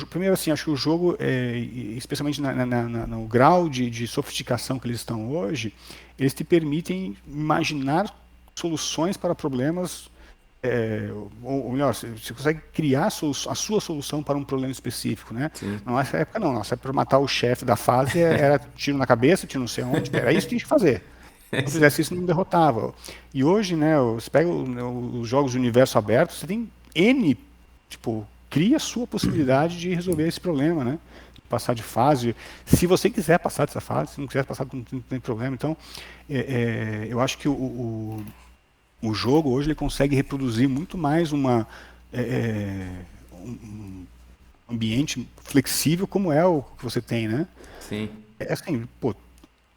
primeiro, assim, acho que o jogo, especialmente no grau de sofisticação que eles estão hoje, eles te permitem imaginar soluções para problemas, ou melhor, você consegue criar a sua solução para um problema específico, né? Sim. Na nossa época, não. Na nossa época, para matar o chefe da fase, era tiro na cabeça, tiro não sei onde, era isso que tinha que fazer. Se não fizesse isso, não derrotava. E hoje, né, você pega os jogos de universo aberto, você tem N, tipo, cria a sua possibilidade de resolver esse problema, né? Passar de fase. Se você quiser passar dessa fase, se não quiser passar, não tem problema. Então, eu acho que o jogo hoje ele consegue reproduzir muito mais um ambiente flexível como é o que você tem, né? Sim. É assim, pô,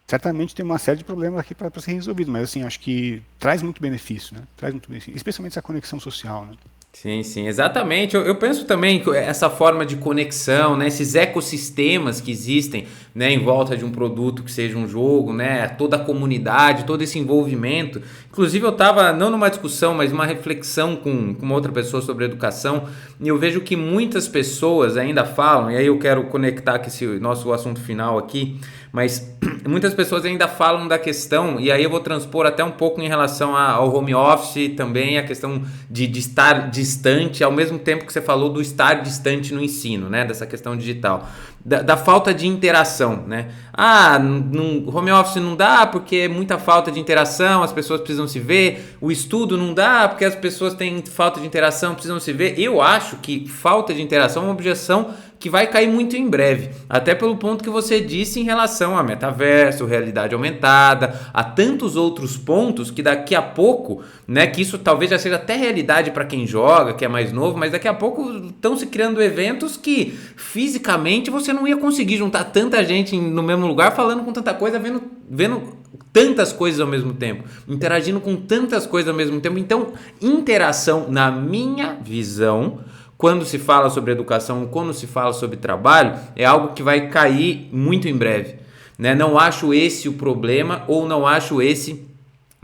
certamente tem uma série de problemas aqui para ser resolvido, mas assim, acho que traz muito benefício, né? Traz muito benefício, especialmente essa conexão social, né? Sim, sim, exatamente. Eu penso também que essa forma de conexão, né, esses ecossistemas que existem, né, em volta de um produto que seja um jogo, né, toda a comunidade, todo esse envolvimento. Inclusive eu estava, não numa discussão, mas uma reflexão com uma outra pessoa sobre educação, e eu vejo que muitas pessoas ainda falam, e aí eu quero conectar com esse nosso assunto final aqui, mas muitas pessoas ainda falam da questão, e aí eu vou transpor até um pouco em relação ao home office também, a questão de estar distante, ao mesmo tempo que você falou do estar distante no ensino, né, dessa questão digital, da falta de interação, né? No home office não dá porque é muita falta de interação, as pessoas precisam se ver, o estudo não dá porque as pessoas têm falta de interação, precisam se ver. Eu acho que falta de interação é uma objeção que vai cair muito em breve, até pelo ponto que você disse em relação a metaverso, realidade aumentada, a tantos outros pontos que daqui a pouco, né, que isso talvez já seja até realidade para quem joga, que é mais novo, mas daqui a pouco estão se criando eventos que fisicamente você não ia conseguir juntar tanta gente no mesmo lugar falando com tanta coisa, vendo tantas coisas ao mesmo tempo, interagindo com tantas coisas ao mesmo tempo. Então, interação, na minha visão, quando se fala sobre educação, quando se fala sobre trabalho, é algo que vai cair muito em breve, né? Não acho esse o problema, ou não acho esse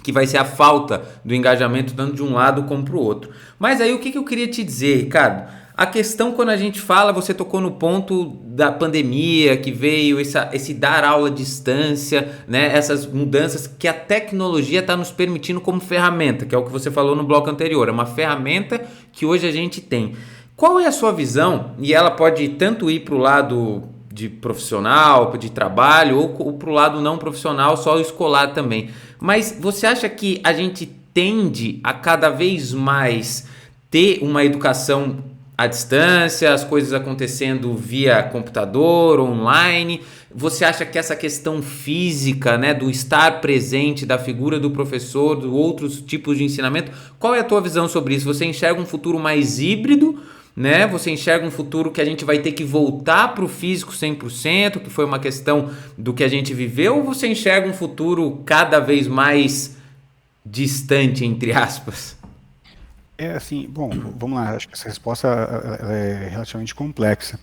que vai ser a falta do engajamento tanto de um lado como para o outro. Mas aí o que eu queria te dizer, Ricardo? A questão, quando a gente fala, você tocou no ponto da pandemia, que veio esse dar aula à distância, né? Essas mudanças que a tecnologia está nos permitindo como ferramenta, que é o que você falou no bloco anterior, é uma ferramenta que hoje a gente tem. Qual é a sua visão? E ela pode tanto ir para o lado de profissional, de trabalho, ou para o lado não profissional, só o escolar também. Mas você acha que a gente tende a cada vez mais ter uma educação à distância, as coisas acontecendo via computador, online? Você acha que essa questão física, né, do estar presente, da figura do professor, de outros tipos de ensinamento, qual é a tua visão sobre isso? Você enxerga um futuro mais híbrido, né? Você enxerga um futuro que a gente vai ter que voltar para o físico 100%, que foi uma questão do que a gente viveu, ou você enxerga um futuro cada vez mais distante, entre aspas? É assim, bom, vamos lá, acho que essa resposta ela é relativamente complexa.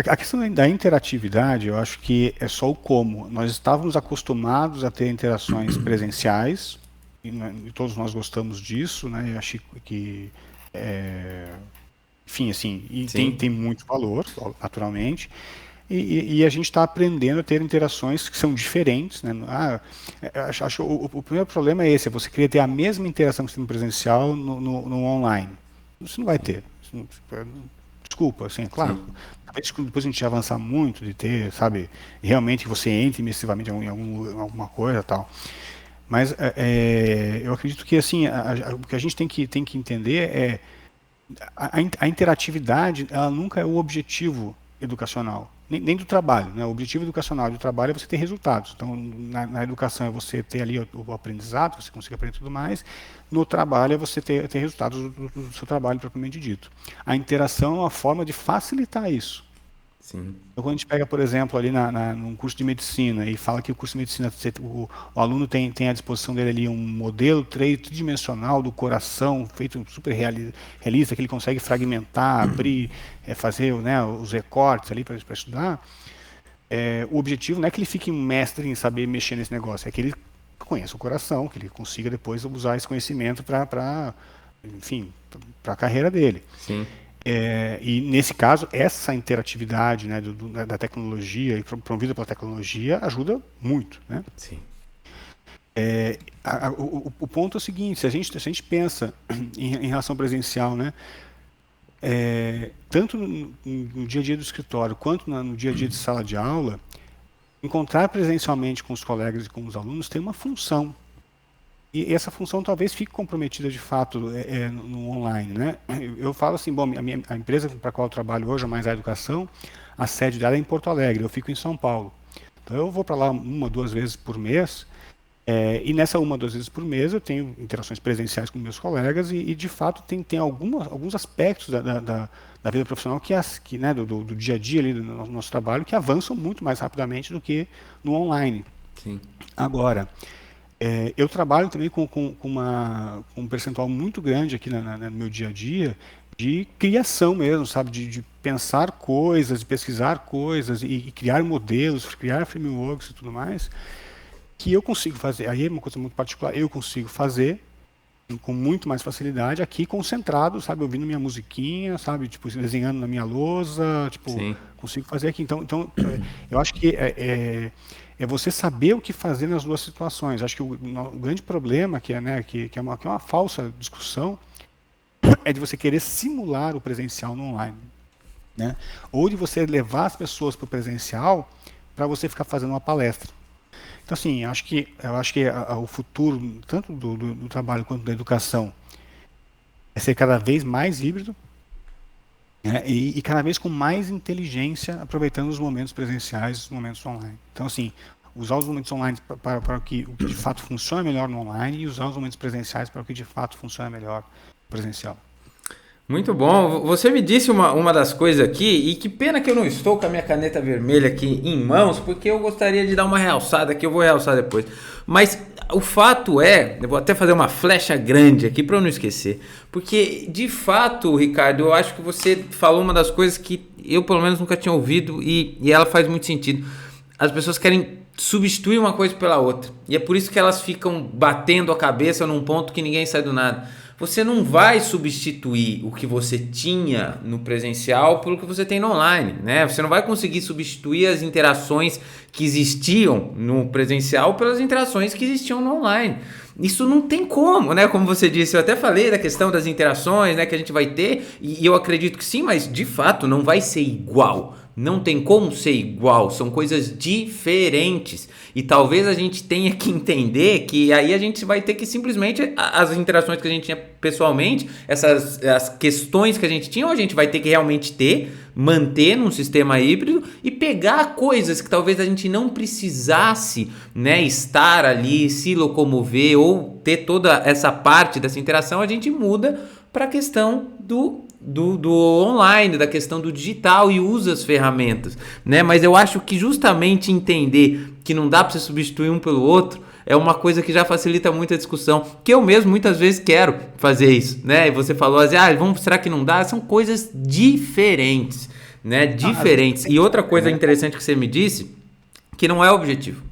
A questão da interatividade, eu acho que é só o como. Nós estávamos acostumados a ter interações presenciais, e todos nós gostamos disso, né? Eu acho que, enfim, assim, e tem muito valor, naturalmente, e a gente está aprendendo a ter interações que são diferentes, né? Acho o primeiro problema é esse, é você querer ter a mesma interação que você tem no presencial no online. Você não vai ter. Desculpa, assim, claro. Talvez depois a gente avançar muito de ter, sabe, realmente você entre imersivamente em alguma coisa e tal. Mas eu acredito que, assim, o que a gente tem que entender é a interatividade, ela nunca é o objetivo educacional, nem do trabalho, né? O objetivo educacional do trabalho é você ter resultados. Então, na educação é você ter ali o aprendizado, você conseguir aprender tudo mais. No trabalho é você ter resultados do seu trabalho propriamente dito. A interação é uma forma de facilitar isso. Sim. Então, quando a gente pega, por exemplo, ali num curso de medicina e fala que o curso de medicina, o aluno tem à disposição dele ali um modelo tridimensional do coração, feito super realista, que ele consegue fragmentar, abrir, fazer, né, os recortes ali para estudar. O objetivo não é que ele fique um mestre em saber mexer nesse negócio, é que ele conheça o coração, que ele consiga depois usar esse conhecimento para, enfim, para a carreira dele. Sim. E nesse caso, essa interatividade, né, da tecnologia e promovida pela tecnologia ajuda muito, né? Sim. O ponto é o seguinte: se a gente pensa em relação ao presencial, né, tanto no dia a dia do escritório quanto no dia a dia de sala de aula, encontrar presencialmente com os colegas e com os alunos tem uma função. E essa função talvez fique comprometida de fato no online, né? Eu falo assim, bom, a empresa para a qual eu trabalho hoje, a Mais a Educação, a sede dela é em Porto Alegre, eu fico em São Paulo. Então eu vou para lá 1, 2 vezes por mês, e nessa 1, 2 vezes por mês eu tenho interações presenciais com meus colegas e de fato tem alguns aspectos da vida profissional né, do dia a dia ali do nosso trabalho que avançam muito mais rapidamente do que no online. Sim. Agora, eu trabalho também com um percentual muito grande aqui no meu dia a dia de criação mesmo, sabe? De pensar coisas, de pesquisar coisas e criar modelos, criar frameworks e tudo mais, que eu consigo fazer. Aí é uma coisa muito particular, eu consigo fazer com muito mais facilidade aqui concentrado, sabe? Ouvindo minha musiquinha, sabe? Tipo, desenhando na minha lousa, tipo, Sim. consigo fazer aqui. Então eu acho que é você saber o que fazer nas duas situações. Acho que o grande problema, que é uma falsa discussão, é de você querer simular o presencial no online, né? Ou de você levar as pessoas para o presencial para você ficar fazendo uma palestra. Então, assim, eu acho que o futuro, tanto do trabalho quanto da educação, é ser cada vez mais híbrido, né? E cada vez com mais inteligência, aproveitando os momentos presenciais e os momentos online. Então, assim, usar os momentos online para o que de fato funciona melhor no online e usar os momentos presenciais para o que de fato funciona melhor no presencial. Muito bom. Você me disse uma das coisas aqui, e que pena que eu não estou com a minha caneta vermelha aqui em mãos, porque eu gostaria de dar uma realçada aqui, eu vou realçar depois. Mas o fato eu vou até fazer uma flecha grande aqui para eu não esquecer, porque de fato, Ricardo, eu acho que você falou uma das coisas que eu pelo menos nunca tinha ouvido e ela faz muito sentido. As pessoas querem substituir uma coisa pela outra, e é por isso que elas ficam batendo a cabeça num ponto que ninguém sai do nada. Você não vai substituir o que você tinha no presencial pelo que você tem no online, né? Você não vai conseguir substituir as interações que existiam no presencial pelas interações que existiam no online. Isso não tem como, né? Como você disse, eu até falei da questão das interações, né, que a gente vai ter, e eu acredito que sim, mas de fato não vai ser igual. Não tem como ser igual, são coisas diferentes. E talvez a gente tenha que entender que aí a gente vai ter que simplesmente, as interações que a gente tinha pessoalmente, as questões que a gente tinha, ou a gente vai ter que realmente manter num sistema híbrido e pegar coisas que talvez a gente não precisasse, né, estar ali, se locomover ou ter toda essa parte dessa interação, a gente muda para a questão do online, da questão do digital e usa as ferramentas, né? Mas eu acho que justamente entender que não dá para você substituir um pelo outro é uma coisa que já facilita muito a discussão, que eu mesmo muitas vezes quero fazer isso, né? E você falou assim, será que não dá? São coisas diferentes, né? Diferentes. E outra coisa interessante que você me disse, que não é objetivo.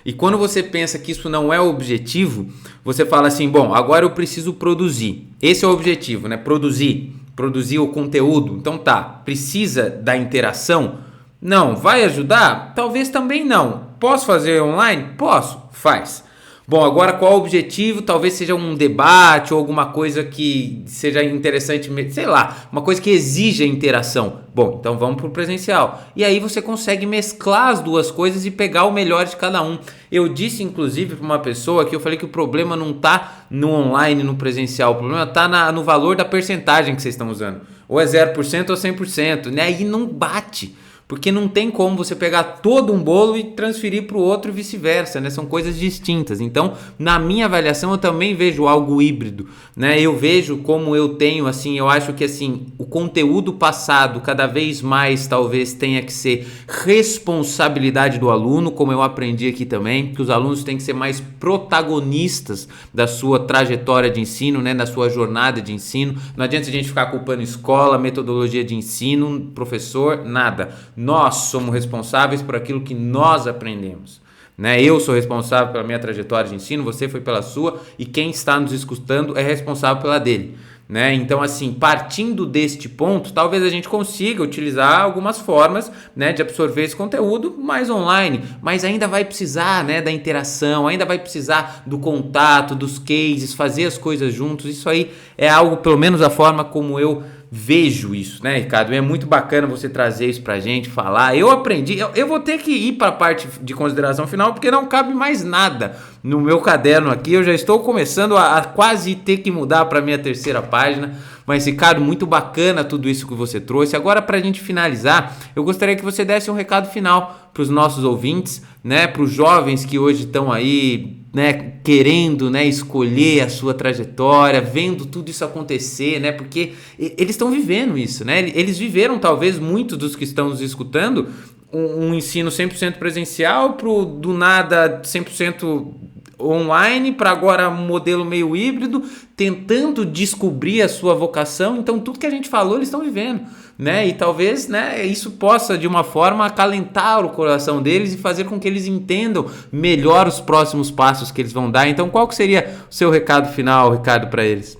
E quando você pensa que isso não é o objetivo, você fala assim, bom, agora eu preciso produzir. Esse é o objetivo, né? Produzir o conteúdo. Então tá, precisa da interação? Não. Vai ajudar? Talvez também não. Posso fazer online? Posso. Faz. Bom, agora qual o objetivo? Talvez seja um debate ou alguma coisa que seja interessante, sei lá, uma coisa que exija interação. Bom, então vamos para o presencial. E aí você consegue mesclar as duas coisas e pegar o melhor de cada um. Eu disse, inclusive, para uma pessoa que eu falei que o problema não está no online, no presencial, o problema está no valor da percentagem que vocês estão usando. Ou é 0% ou 100%, né? E não bate. Porque não tem como você pegar todo um bolo e transferir para o outro e vice-versa, né? São coisas distintas. Então, na minha avaliação, eu também vejo algo híbrido, né? Eu vejo como eu tenho, assim, eu acho que, assim, o conteúdo passado cada vez mais talvez tenha que ser responsabilidade do aluno, como eu aprendi aqui também, que os alunos têm que ser mais protagonistas da sua trajetória de ensino, né? Da sua jornada de ensino. Não adianta a gente ficar culpando escola, metodologia de ensino, professor, nada. Nós somos responsáveis por aquilo que nós aprendemos, né? Eu sou responsável pela minha trajetória de ensino, você foi pela sua, e quem está nos escutando é responsável pela dele, né? Então, assim, partindo deste ponto, talvez a gente consiga utilizar algumas formas, né, de absorver esse conteúdo mais online, mas ainda vai precisar, né, da interação, ainda vai precisar do contato, dos cases, fazer as coisas juntos. Isso aí é algo, pelo menos a forma como eu vejo isso, né, Ricardo? É muito bacana você trazer isso pra gente, falar. Eu aprendi, eu vou ter que ir para a parte de consideração final, porque não cabe mais nada no meu caderno aqui. Eu já estou começando a quase ter que mudar para minha terceira página. Mas, Ricardo, muito bacana tudo isso que você trouxe. Agora, para a gente finalizar, eu gostaria que você desse um recado final para os nossos ouvintes, né, para os jovens que hoje estão aí, né, querendo, né, escolher a sua trajetória, vendo tudo isso acontecer, né, porque eles estão vivendo isso, né, eles viveram, talvez, muitos dos que estão nos escutando, um ensino 100% presencial pro do nada 100% online, para agora um modelo meio híbrido, tentando descobrir a sua vocação. Então tudo que a gente falou eles estão vivendo, né? E talvez, né, isso possa de uma forma acalentar o coração deles e fazer com que eles entendam melhor os próximos passos que eles vão dar. Então qual que seria o seu recado final, Ricardo, para eles?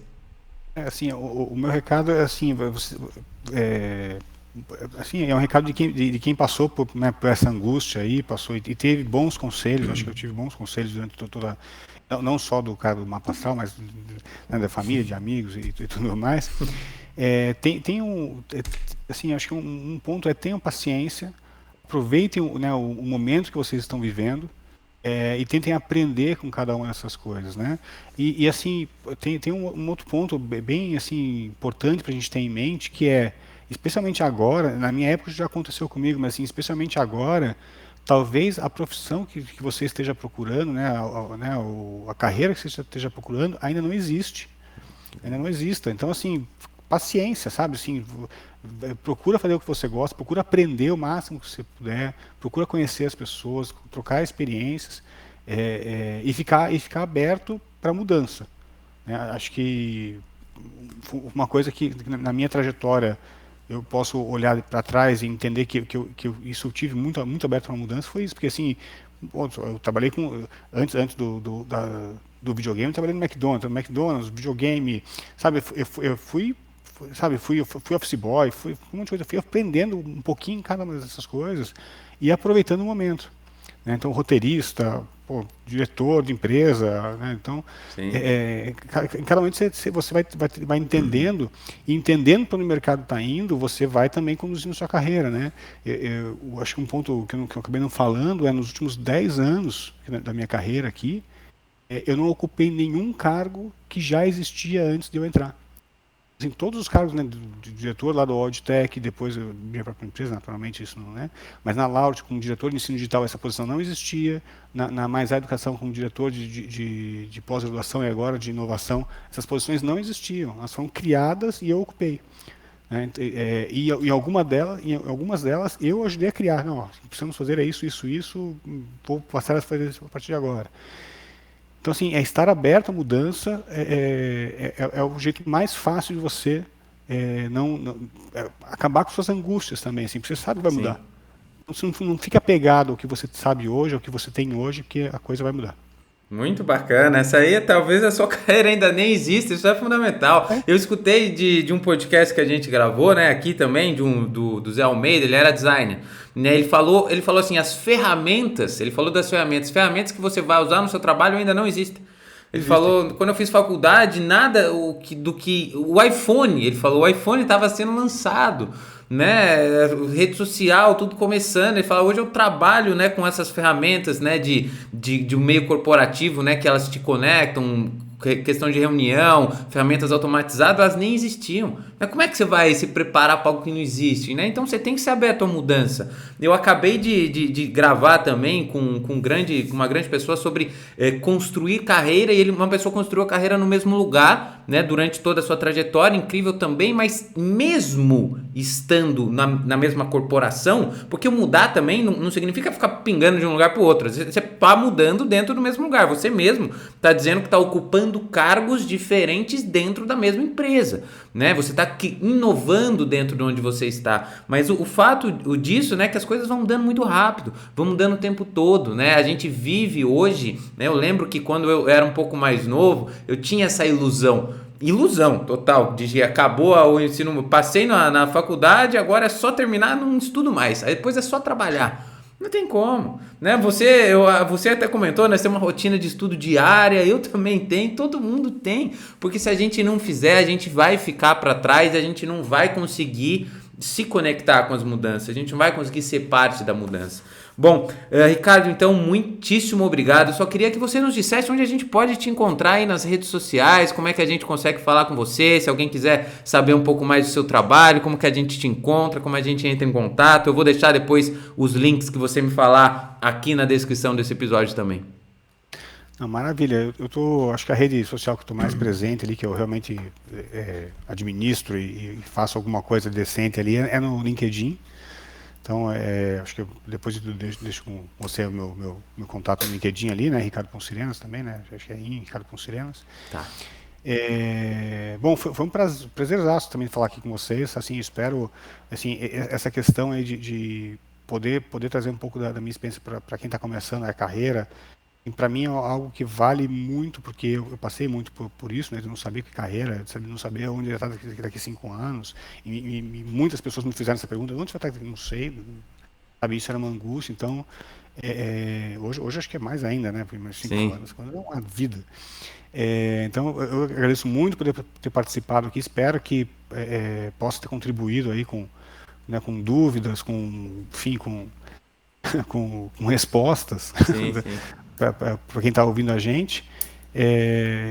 Assim, o meu recado é assim, assim, é um recado de quem passou por, né, por essa angústia aí, passou e teve bons conselhos. Acho que eu tive bons conselhos durante toda, não só do cara do mapa astral, mas, né, da família, de amigos e tudo mais. Assim, acho que um ponto é: tenham paciência, aproveitem, né, o momento que vocês estão vivendo. E tentem aprender com cada uma dessas coisas, né? E assim, tem um outro ponto bem assim importante para a gente ter em mente, que é, especialmente agora, na minha época já aconteceu comigo, mas assim, especialmente agora, talvez a profissão que você esteja procurando, né, a carreira que você esteja procurando, ainda não existe, ainda não exista. Então, assim, paciência, sabe? Assim, procura fazer o que você gosta, procura aprender o máximo que você puder, procura conhecer as pessoas, trocar experiências, e ficar aberto para mudança, né? Acho que uma coisa que na minha trajetória eu posso olhar para trás e entender que isso eu tive muito aberto para mudança foi isso, porque assim, eu trabalhei antes do videogame, eu trabalhei no McDonald's, videogame, sabe? Eu fui office boy, fui um monte de coisa, fui aprendendo um pouquinho em cada uma dessas coisas e aproveitando o momento, né? Então, roteirista, diretor de empresa, né? Então, em cada momento você vai entendendo, e entendendo para onde o mercado está indo, você vai também conduzindo sua carreira, né? Eu acho que um ponto que eu acabei não falando é: nos últimos 10 anos da minha carreira aqui, eu não ocupei nenhum cargo que já existia antes de eu entrar. Assim, todos os cargos, né, de diretor lá do Auditech, depois minha própria empresa, naturalmente isso não é, mas na Laude, como diretor de ensino digital, essa posição não existia. Na Mais A Educação, como diretor de pós-graduação e agora de inovação, essas posições não existiam, elas foram criadas e eu ocupei, né? E em algumas delas eu ajudei a criar. Não, precisamos fazer isso, vou passar a fazer isso a partir de agora. Então, assim, estar aberto à mudança é o jeito mais fácil de você acabar com suas angústias também, assim, porque você sabe que vai mudar. Então, você não fica apegado ao que você sabe hoje, ao que você tem hoje, porque a coisa vai mudar. Muito bacana. Essa aí, talvez a sua carreira ainda nem exista. Isso é fundamental. Eu escutei de um podcast que a gente gravou, né, aqui também, do Zé Almeida. Ele era designer, né? Ele falou assim: as ferramentas, ele falou das ferramentas que você vai usar no seu trabalho ainda não existem. Ele falou: quando eu fiz faculdade, nada do que o iPhone, ele falou, o iPhone estava sendo lançado, né, rede social, tudo começando. Ele fala: hoje eu trabalho, né, com essas ferramentas, né, de um meio corporativo, né, que elas te conectam, questão de reunião, ferramentas automatizadas, elas nem existiam. Mas como é que você vai se preparar para algo que não existe, né? Então você tem que ser aberto à mudança. Eu acabei de gravar também com uma grande pessoa sobre construir carreira, e uma pessoa construiu a carreira no mesmo lugar, né, durante toda a sua trajetória, incrível também, mas mesmo estando na mesma corporação, porque mudar também não significa ficar pingando de um lugar para o outro. Você está mudando dentro do mesmo lugar. Você mesmo está dizendo que está ocupando cargos diferentes dentro da mesma empresa, né? Você está inovando dentro de onde você está. Mas o fato disso, né, que as coisas vão mudando muito rápido, vão mudando o tempo todo, né? A gente vive hoje, né? Eu lembro que quando eu era um pouco mais novo, eu tinha essa ilusão total, de que acabou o ensino, passei na faculdade, agora é só terminar, não estudo mais, aí depois é só trabalhar. Não tem como, né? Você até comentou, né? Você tem uma rotina de estudo diária, eu também tenho, todo mundo tem, porque se a gente não fizer, a gente vai ficar para trás, a gente não vai conseguir se conectar com as mudanças, a gente não vai conseguir ser parte da mudança. Bom, Ricardo, então, muitíssimo obrigado. Só queria que você nos dissesse onde a gente pode te encontrar aí nas redes sociais, como é que a gente consegue falar com você, se alguém quiser saber um pouco mais do seu trabalho, como que a gente te encontra, como a gente entra em contato. Eu vou deixar depois os links que você me falar aqui na descrição desse episódio também. Não, maravilha. Acho que a rede social que eu estou mais presente ali, que eu realmente administro e faço alguma coisa decente ali, é no LinkedIn. Então, acho que depois deixo com você o meu contato no LinkedIn ali, né? Ricardo Ponsirenas também, né? Acho que é Ricardo Ponsirenas. Tá. Bom, foi um prazerzaço também falar aqui com vocês. Assim, espero, assim, essa questão aí de poder trazer um pouco da minha experiência para quem está começando a carreira. Para mim é algo que vale muito, porque eu passei muito por isso, né, de não saber que carreira, de não saber onde eu ia estar daqui 5 anos, e muitas pessoas me fizeram essa pergunta, onde você vai estar? Não sei, sabe, isso era uma angústia, então, hoje acho que é mais ainda, né, porque 5 anos, quando é uma vida. Então, eu agradeço muito por ter participado aqui, espero que possa ter contribuído aí com dúvidas, enfim, com respostas. Sim. Para quem está ouvindo a gente.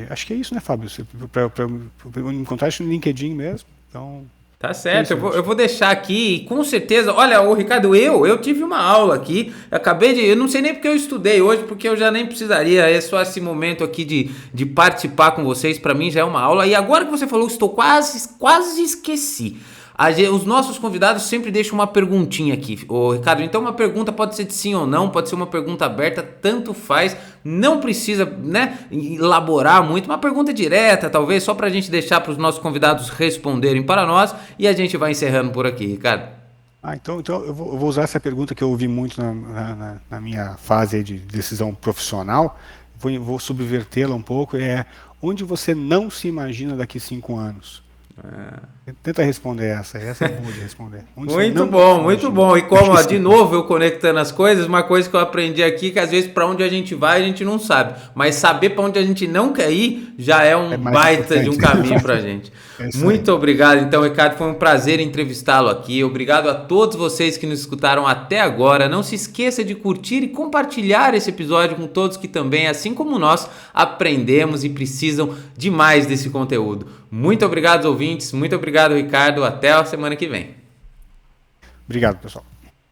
Acho que é isso, né, Fábio? Para me encontrar isso no LinkedIn mesmo. Então, tá certo, eu vou deixar aqui, com certeza. Olha, o Ricardo, eu tive uma aula aqui, eu não sei nem porque eu estudei hoje, porque eu já nem precisaria, é só esse momento aqui de participar com vocês, para mim já é uma aula. E agora que você falou, estou quase esqueci. Os nossos convidados sempre deixam uma perguntinha aqui, Ricardo. Então uma pergunta pode ser de sim ou não, pode ser uma pergunta aberta, tanto faz, não precisa, né, elaborar muito, uma pergunta direta, talvez, só para a gente deixar para os nossos convidados responderem para nós, e a gente vai encerrando por aqui, Ricardo. Então eu vou usar essa pergunta que eu ouvi muito na minha fase aí de decisão profissional, vou subvertê-la um pouco, onde você não se imagina daqui 5 anos? Tenta responder essa é boa de responder. Muito bom. E como, de novo, eu conectando as coisas, uma coisa que eu aprendi aqui, que às vezes para onde a gente vai, a gente não sabe. Mas saber para onde a gente não quer ir, já é um baita de um caminho para a gente. Muito obrigado, então, Ricardo. Foi um prazer entrevistá-lo aqui. Obrigado a todos vocês que nos escutaram até agora. Não se esqueça de curtir e compartilhar esse episódio com todos que também, assim como nós, aprendemos e precisam de mais desse conteúdo. Muito obrigado, ouvintes. Muito obrigado, Ricardo. Até a semana que vem. Obrigado, pessoal.